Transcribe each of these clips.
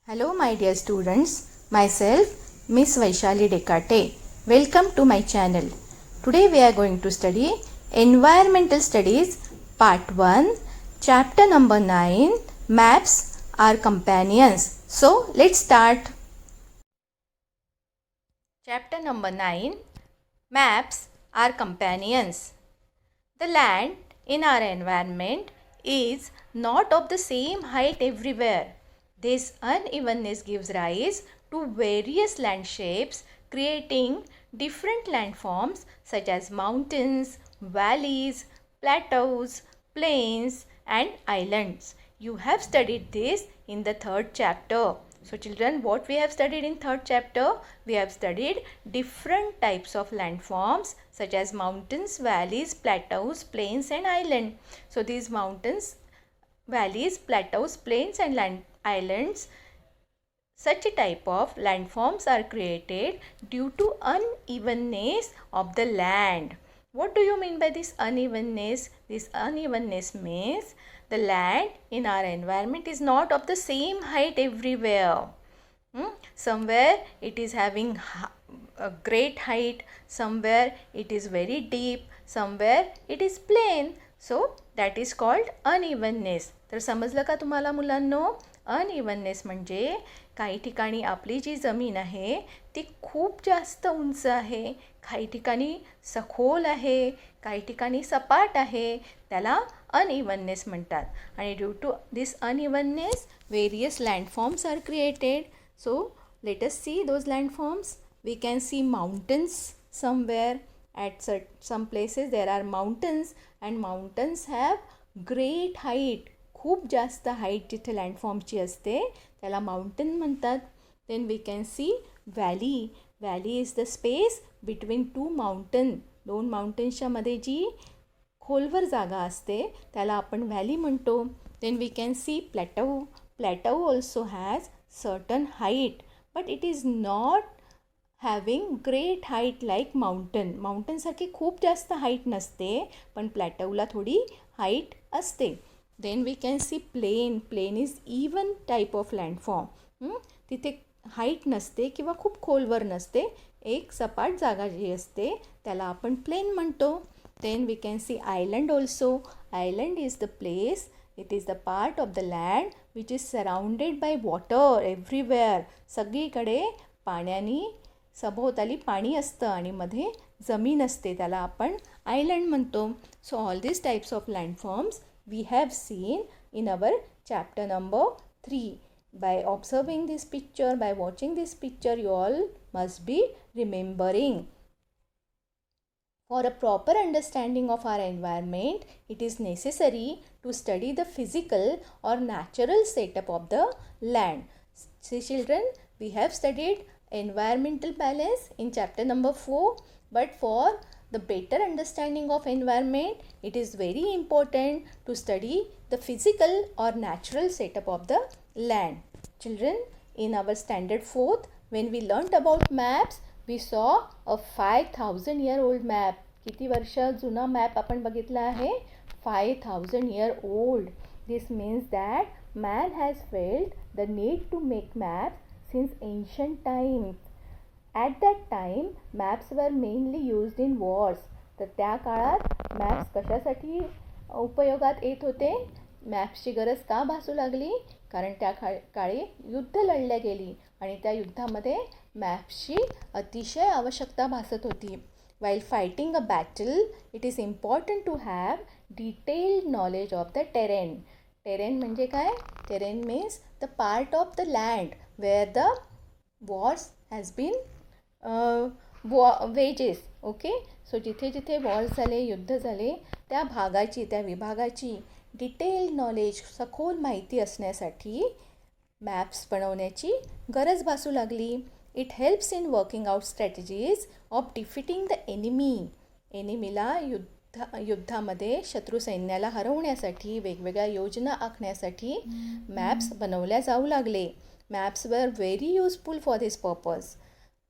Hello my dear students, myself Miss Vaishali Dekate. Welcome to my channel. Today we are going to study Environmental Studies Part 1, Chapter number 9, Maps Are Companions. So let's start. Chapter number 9, Maps Are Companions. The land in our environment is not of the same height everywhere. This unevenness gives rise to various land shapes, creating different landforms such as mountains, valleys, plateaus, plains, and islands. You have studied this in the third chapter. So children, what we have studied in third chapter? We have studied different types of landforms such as mountains, valleys, plateaus, plains and island. So these mountains, valleys, plateaus, plains and islands, such a type of landforms are created due to unevenness of the land. What do you mean by this unevenness? This unevenness means the land in our environment is not of the same height everywhere. Somewhere it is having a great height, somewhere it is very deep, somewhere it is plain. So that is called unevenness. तर समजलं का तुम्हाला मुलांनो? Unevenness म्हणजे काही ठिकाणी आपली जी जमीन आहे ती खूप जास्त उंच आहे, काही ठिकाणी सखोल आहे, काही ठिकाणी सपाट आहे, त्याला अनइवननेस म्हणतात. आणि due to this unevenness various landforms are created. So let us see those landforms. We can see mountains somewhere. At some places there are mountains and mountains have great height. खूप जास्त height जिथे लँडफॉर्मची असते त्याला mountain म्हणतात. Then we can see valley. Valley is the space between two mountain. दोन माउंटन्सच्या मध्ये जी खोलवर जागा असते त्याला आपण व्हॅली म्हणतो. Then we can see plateau. Plateau also has certain height but it is not having great height like mountain. माउंटनसारखी खूप जास्त हाईट नसते पण प्लॅटोला थोडी हाईट असते. Then we can see plain. Plain is even type of landform. तिथे height नसते किंवा खूप खोलवर नसते, एक सपाट जागा जी असते त्याला आपण प्लेन म्हणतो. Then we can see island also. Island is the place, it is the part of the land which is surrounded by water everywhere. सगळीकडे पाण्याने सभोवताली पाणी असतं आणि मध्ये जमीन असते, त्याला आपण आयलंड म्हणतो. So all these types of landforms we have seen in our chapter number 3. By observing this picture, by watching this picture, you all must be remembering. For a proper understanding of our environment, it is necessary to study the physical or natural setup of the land. See children, we have studied environmental balance in chapter number 4, but for the better understanding of environment, it is very important to study the physical or natural setup of the land. Children, in our standard 4th, when we learnt about maps, we saw a 5000-year-old map. किती वर्ष जुना map आपण बघितला आहे? 5000 year old. This means that man has felt the need to make maps since ancient times. At that time, maps were mainly used in wars. तर त्या काळात maps कशासाठी उपयोगात येत होते? मॅप्सची गरज का भासू लागली? कारण त्या काळी युद्ध लढल्या गेली आणि त्या युद्धामध्ये मॅप्सची अतिशय आवश्यकता भासत होती. While fighting a battle, it is important to have detailed knowledge of the terrain. Terrain म्हणजे काय? Terrain means the part of the land where the wars has been wages. Okay. So जिथे जिथे वॉर्स झाले, युद्ध झाले, त्या भागाची, त्या विभागाची डिटेल नॉलेज, सखोल माहिती असण्यासाठी मॅप्स बनवण्याची गरज भासू लागली. It helps in working out strategies of defeating the enemy. एनिमीला युद्धामध्ये शत्रू सैन्याला हरवण्यासाठी वेगवेगळ्या योजना आखण्यासाठी मॅप्स बनवल्या जाऊ लागले. Maps were very useful for this purpose.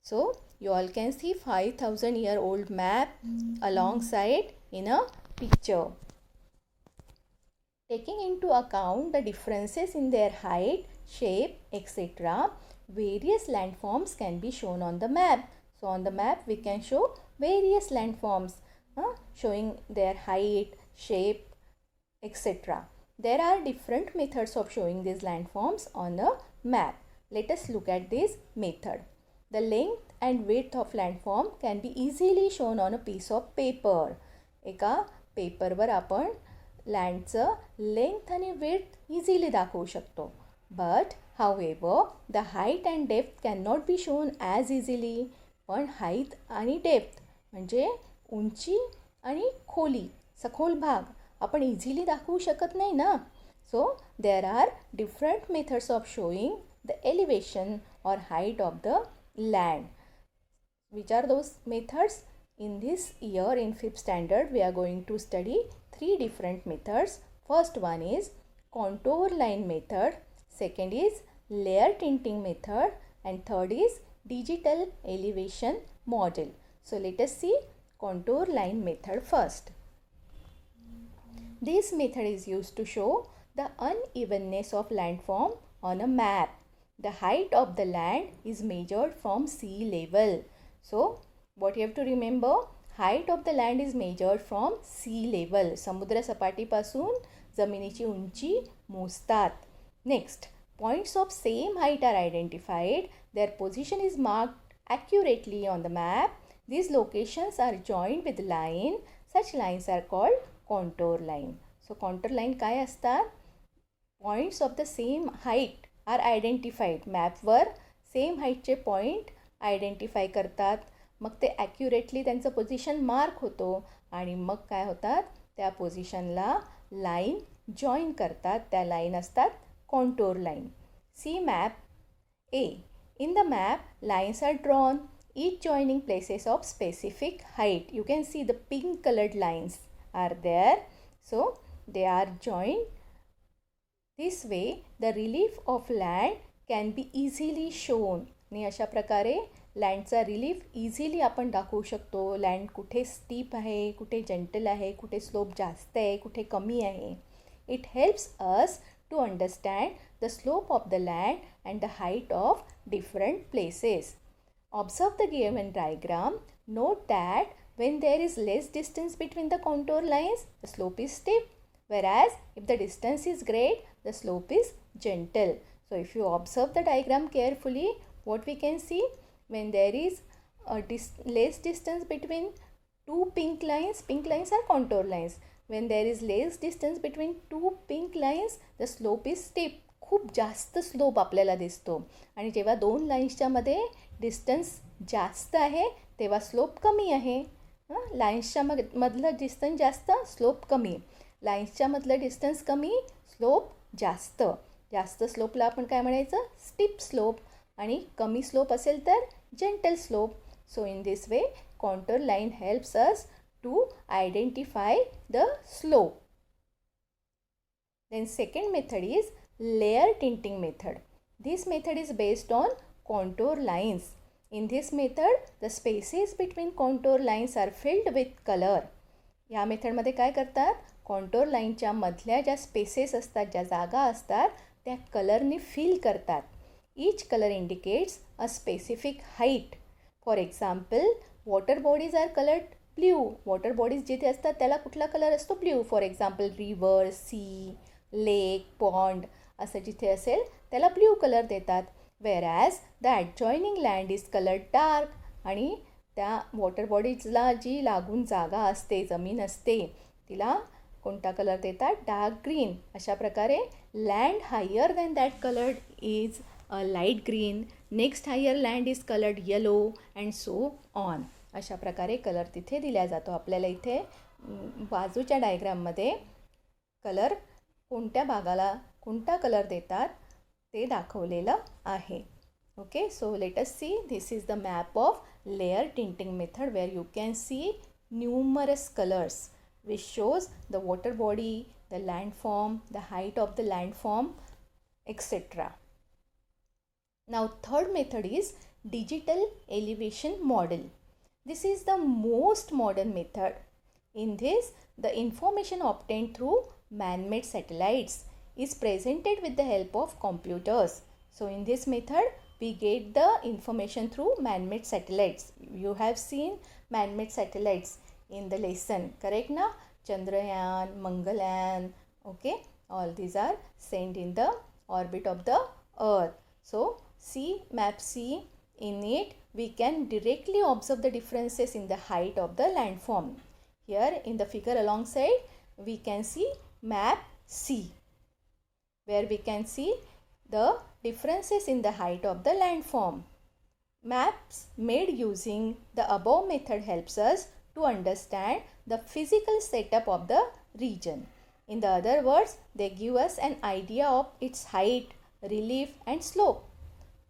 So you all can see 5000-year-old map alongside in a picture. Taking into account the differences in their height, shape, etc. Various landforms can be shown on the map. So on the map we can show various landforms showing their height, shape, etc. There are different methods of showing these landforms on a map. Let us look at this method. The length and width of landform can be easily shown on a piece of paper. एका पेपरवर आपण लँडचं length आणि width easily दाखवू शकतो. But however the height and depth can not be shown as easily. पण height आणि depth म्हणजे उंची आणि खोली, सखोल भाग आपण इझिली दाखवू शकत नाही ना. So there are different methods of showing the elevation or height of the land. Which are those methods? In this year, in 5th standard, we are going to study 3 different methods. First one is contour line method, second is layer tinting method, and third is digital elevation model. So let us see contour line method first. This method is used to show the unevenness of landform on a map. The height of the land is measured from sea level. So what you have to remember, height of the land is measured from sea level. समुद्र सपाटीपासून जमिनीची उंची मोजतात. Next, points of same height are identified. Their position is marked accurately on the map. These locations are joined with line. Such lines are called contour line. So contour line काय असतात? Points of the same height are identified. मॅपवर same हाईटचे point identify करतात. मग ते accurately त्यांचं position mark होतो आणि मग काय होतात, त्या पोझिशनला लाईन जॉईन करतात. त्या लाईन असतात contour line. See map A. In the map lines are drawn, each joining places of specific height. You can see the pink colored lines are there. So they are joined. This way the relief of land can be easily shown. आणि अशा प्रकारे लँडचा relief easily आपण दाखवू शकतो. Land कुठे steep आहे, कुठे gentle आहे, कुठे स्लोप जास्त आहे, कुठे कमी आहे. It helps us to understand the slope of the land and the height of different places. Observe the given diagram. Note that when there is less distance between the contour lines, the slope is steep. Whereas if the distance is great, the slope is gentle. So if you observe the diagram carefully, what we can see, when there is a less distance between two pink lines are contour lines. When there is less distance between two pink lines, the slope is steep. खूप जास्त slope आपल्याला दिसतो. आणि जेव्हा दोन लाईन्सच्या मध्ये distance जास्त आहे तेव्हा स्लोप कमी आहे. लाईन्सच्या मधलं डिस्टन्स जास्त, स्लोप कमी. लाईन्सच्या मधलं डिस्टन्स कमी, स्लोप जास्त. जास्त स्लोपला आपण काय म्हणायचं, स्टीप स्लोप. आणि कमी स्लोप असेल तर gentle slope. So in this way contour line helps us to identify the slope. Then second method is layer tinting method. This method is based on contour lines. In this method, the spaces between contour lines are filled with color. या मेथडमध्ये काय करतात, contour लाईनच्या मधल्या ज्या spaces असतात, ज्या जागा असतात, त्या कलरने फिल करतात. Each colour indicates a specific height. For example, water bodies are coloured blue. Water bodies जिथे असतात त्याला कुठला कलर असतो, blue. For example river, sea, lake, pond असं जिथे असेल त्याला ब्ल्यू कलर देतात. Whereas the adjoining land is coloured dark. आणि त्या वॉटर बॉडीजला जी लागून जागा असते, जमीन असते, तिला कोणता कलर देतात, डार्क ग्रीन. अशा प्रकारे land higher than that coloured is a light green. Next higher land is coloured yellow and so on. अशा प्रकारे कलर तिथे दिला जातो. आपल्याला इथे बाजूच्या डायग्राममध्ये कलर कोणत्या भागाला कोणता कलर देतात ते दाखवलेलं आहे. Okay, so let us see. This is the map of layer tinting method where you can see numerous colours which shows the water body, the landform, the height of the landform, etcetera. Now third method is digital elevation model. This is the most modern method. In this, the information obtained through man-made satellites is presented with the help of computers. So in this method, we get the information through man-made satellites. You have seen man-made satellites in the lesson, correct na? Chandrayaan, Mangalyaan, okay? All these are sent in the orbit of the Earth. So see map C. In it, we can directly observe the differences in the height of the landform. Here in the figure alongside, we can see map C, where we can see the differences in the height of the landform. Maps made using the above method helps us to understand the physical setup of the region. In the other words, they give us an idea of its height, relief and slope.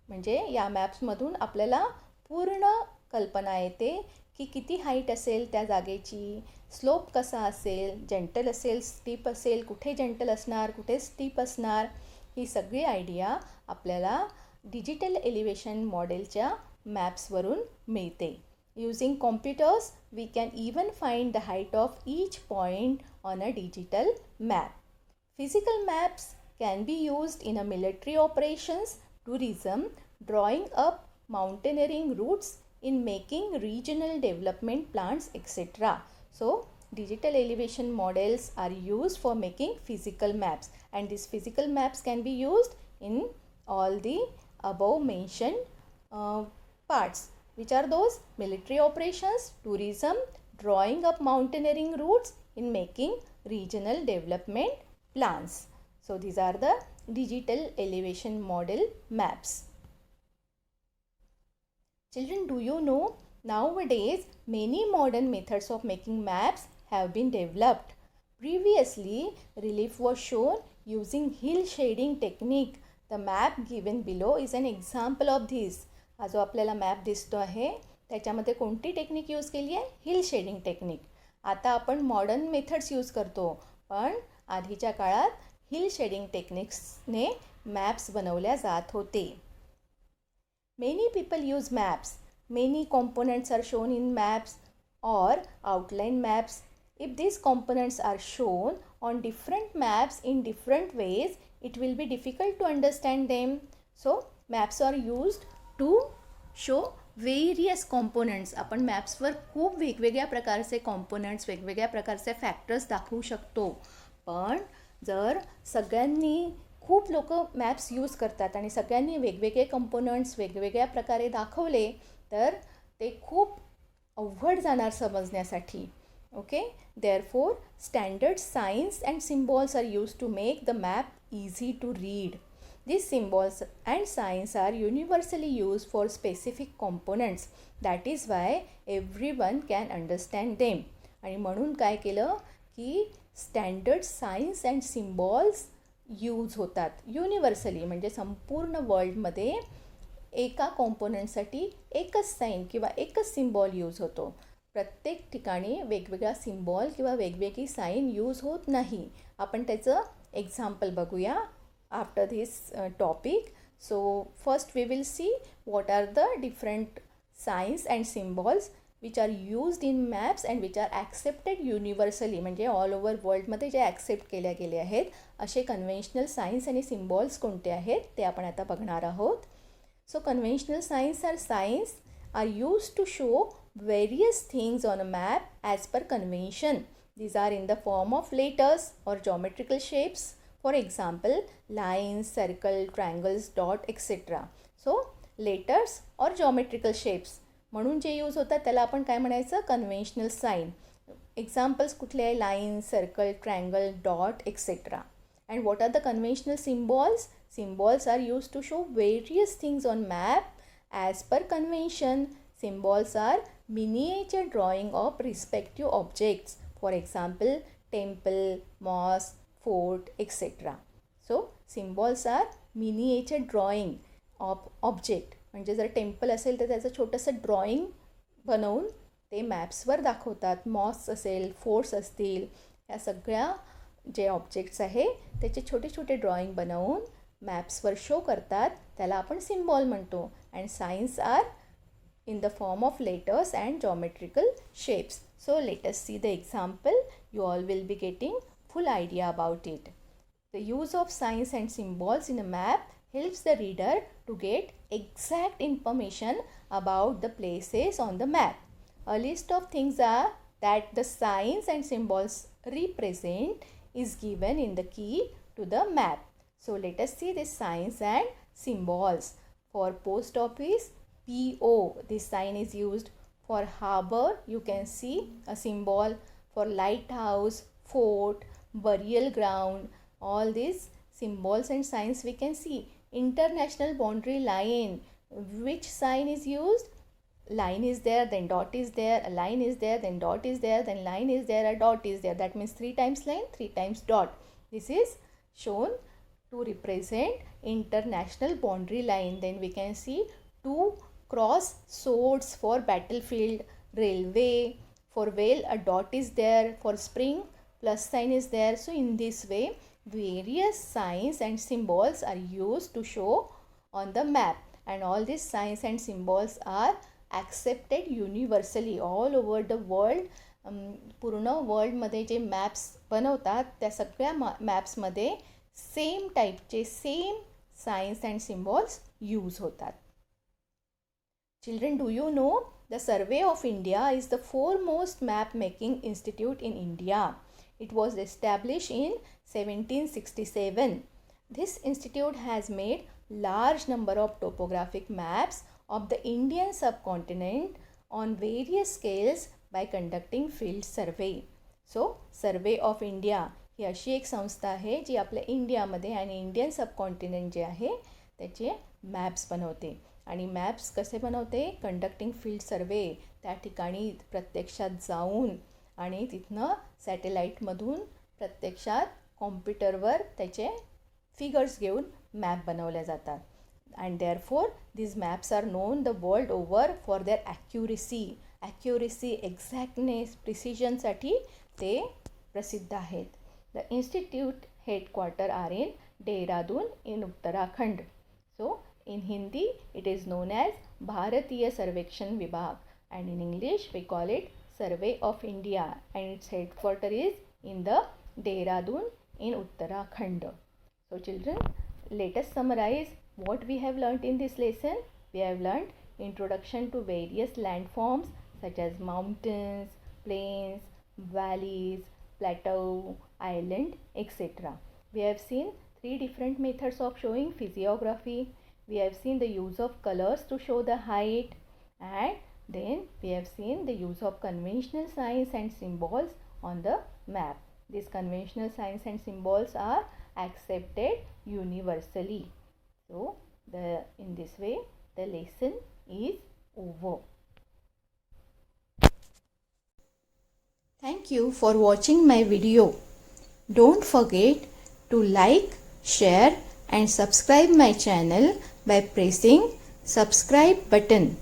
म्हणजे या मॅप्समधून आपल्याला पूर्ण कल्पना येते की किती height असेल त्या जागेची, स्लोप कसा असेल, जेंटल असेल, स्टीप असेल, कुठे जेंटल असणार, कुठे स्टीप असणार, ही सगळी आयडिया आपल्याला डिजिटल एलिव्हेशन मॉडेलच्या मॅप्सवरून मिळते. Using computers, we can even find the height of each point on a digital map. Physical maps can be used in a military operations, tourism, drawing up mountaineering routes, in making regional development plans, etc. So, digital elevation models are used for making physical maps, and these physical maps can be used in all the above mentioned parts. Which are those? Military operations, tourism, drawing up mountaineering routes, in making regional development plans. So these are the digital elevation model maps. Children, do you know nowadays many modern methods of making maps have been developed. Previously, relief was shown using hill shading technique. The map given below is an example of this. हा जो आपल्याला map दिसतो आहे त्याच्यामध्ये कोणती technique use केली आहे? हिल shading technique. आता आपण मॉडर्न मेथड्स यूज करतो, पण आधीच्या काळात हिल शेडिंग टेक्निक्सने मॅप्स बनवल्या जात होते. Many people use maps. Many components are shown in maps or outline maps. If these components are shown on different maps in different ways, it will be difficult to understand them. So maps are used to show various components. आपण मॅप्सवर खूप वेगवेगळ्या प्रकारचे components, वेगवेगळ्या प्रकारचे factors दाखवू शकतो. पण जर सगळ्यांनी, खूप लोक मॅप्स यूज करतात आणि सगळ्यांनी वेगवेगळे कंपोनंट्स वेगवेगळ्या प्रकारे दाखवले तर ते खूप अवघड जाणार समजण्यासाठी. Okay, therefore standard signs and symbols are use to make the map easy to read. These symbols and signs are universally used for specific components. That is why everyone can understand them. आणि म्हणून काय केलं की standard signs and symbols use होतात universally, म्हणजे संपूर्ण वर्ल्डमध्ये एका कॉम्पोनंटसाठी एकच साईन किंवा एकच सिम्बॉल यूज होतो. प्रत्येक ठिकाणी वेगवेगळा सिम्बॉल किंवा वेगवेगळी साईन यूज होत नाही. आपण त्याचं एक्झाम्पल बघूया after this topic. So first we will see what are the different signs and symbols which are used in maps and which are accepted universally, म्हणजे all over world मध्ये जे accept केल्या गेले आहेत असे conventional signs आणि symbols कोणते आहेत ते आपण आता बघणार आहोत. So conventional signs are used to show various things on a map as per convention. These are in the form of letters or geometrical shapes. For example, lines, circle, triangles, dot, etc. So, letters or geometrical shapes म्हणून जे use होतात त्याला आपण काय म्हणायचं? Conventional sign. Examples कुठले आहे? Line, circle, triangle, dot, etcetera. And what are the conventional symbols? Symbols are used to show various things on map as per convention. Symbols are miniature drawing of respective objects. For example, temple, mosque, fort, etc. So symbols are miniature drawing of object. म्हणजे जर temple असेल तर त्याचं छोटंसं drawing बनवून ते मॅप्सवर दाखवतात. Mask असेल, फोर्ट्स असतील, या सगळ्या जे ऑब्जेक्ट्स आहे त्याचे छोटे छोटे ड्रॉइंग बनवून मॅप्सवर शो करतात, त्याला आपण सिम्बॉल म्हणतो. And signs are in the form of letters and geometrical shapes. So let us see the example. You all will be getting full idea about it. The use of signs and symbols in a map helps the reader to get exact information about the places on the map. A list of things are that the signs and symbols represent is given in the key to the map. So let us see the signs and symbols. For post office, PO, this sign is used. For harbor, you can see a symbol. For lighthouse, fort, burial ground, all these symbols and signs we can see. International boundary line, which sign is used? Line is there, then dot is there, a line is there, then dot is there, then line is there, a dot is there. That means 3 times line, 3 times dot. This is shown to represent international boundary line. Then we can see 2 cross swords for battlefield, railway. For whale, a dot is there. For spring, plus sign is there. So in this way, various signs and symbols are used to show on the map, and all these signs and symbols are accepted universally all over the world. पूर्ण वर्ल्डमध्ये जे maps बनवतात त्या सगळ्या मॅप्समध्ये same टाईपचे same science and symbols use होतात. Children, do you know the Survey of India is the foremost map making institute in India. It was established in 1767. This institute has made large number of topographic maps of the Indian subcontinent on various scales by conducting field survey. So, Survey of India ही अशी एक संस्था आहे जी आपल्या इंडियामध्ये आणि Indian subcontinent जे आहे त्याचे maps बनवते. आणि मॅप्स कसे बनवते? कंडक्टिंग फील्ड सर्वे, त्या ठिकाणी प्रत्यक्षात जाऊन आणि तिथनं सॅटेलाईटमधून प्रत्यक्षात कॉम्प्युटरवर त्याचे फिगर्स घेऊन मॅप बनवले जातात. and therefore these maps are known the world over for their accuracy, exactness, precision साठी ते प्रसिद्ध आहेत. The institute headquarters are in Dehradun in Uttarakhand. So in Hindi it is known as Bharatiya Sarvekshan Vibhag, and in English we call it Survey of India, and its headquarters is in the Dehradun in Uttarakhand. So children, let us summarize what we have learnt in this lesson. We have learnt introduction to various landforms such as mountains, plains, valleys, plateau, island, etc. We have seen 3 different methods of showing physiography. We have seen the use of colors to show the height, and then we have seen the use of conventional signs and symbols on the map. These conventional signs and symbols are accepted universally. So, in this way, the lesson is over. Thank you for watching my video. Don't forget to like, share and subscribe my channel by pressing subscribe button.